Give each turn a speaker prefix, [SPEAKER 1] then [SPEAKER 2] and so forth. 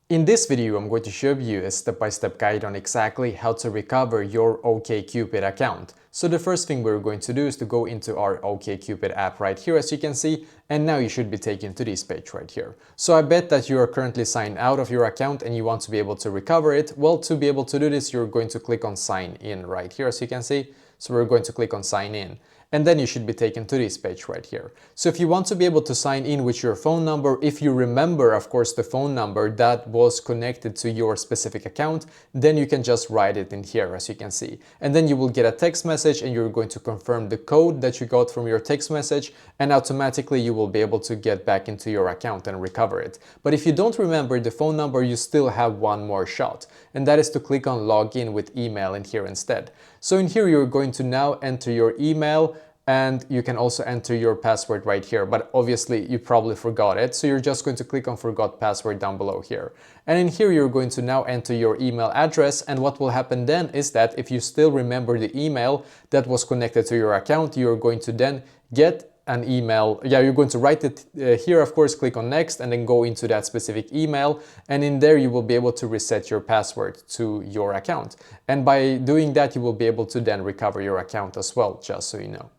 [SPEAKER 1] In this video, I'm going to show you a step-by-step guide on exactly how to recover your OkCupid account. So the first thing we're going to do is to go into our OkCupid app right here, as you can see, and now you should be taken to this page right here. So I bet that you are currently signed out of your account and you want to be able to recover it. Well, to be able to do this, you're going to click on sign in right here, as you can see. So we're going to click on sign in. And then you should be taken to this page right here. So if you want to be able to sign in with your phone number, if you remember, of course, the phone number that was connected to your specific account, then you can just write it in here, as you can see. And then you will get a text message and you're going to confirm the code that you got from your text message, and automatically you will be able to get back into your account and recover it. But if you don't remember the phone number, you still have one more shot, and that is to click on login with email in here instead. So in here, you're going to now enter your email, and you can also enter your password right here, but obviously you probably forgot it. So you're just going to click on forgot password down below here. And in here, you're going to now enter your email address. And what will happen then is that if you still remember the email that was connected to your account, you're going to then get an email. Yeah, you're going to write it here, of course, click on next and then go into that specific email. And in there, you will be able to reset your password to your account. And by doing that, you will be able to then recover your account as well, just so you know.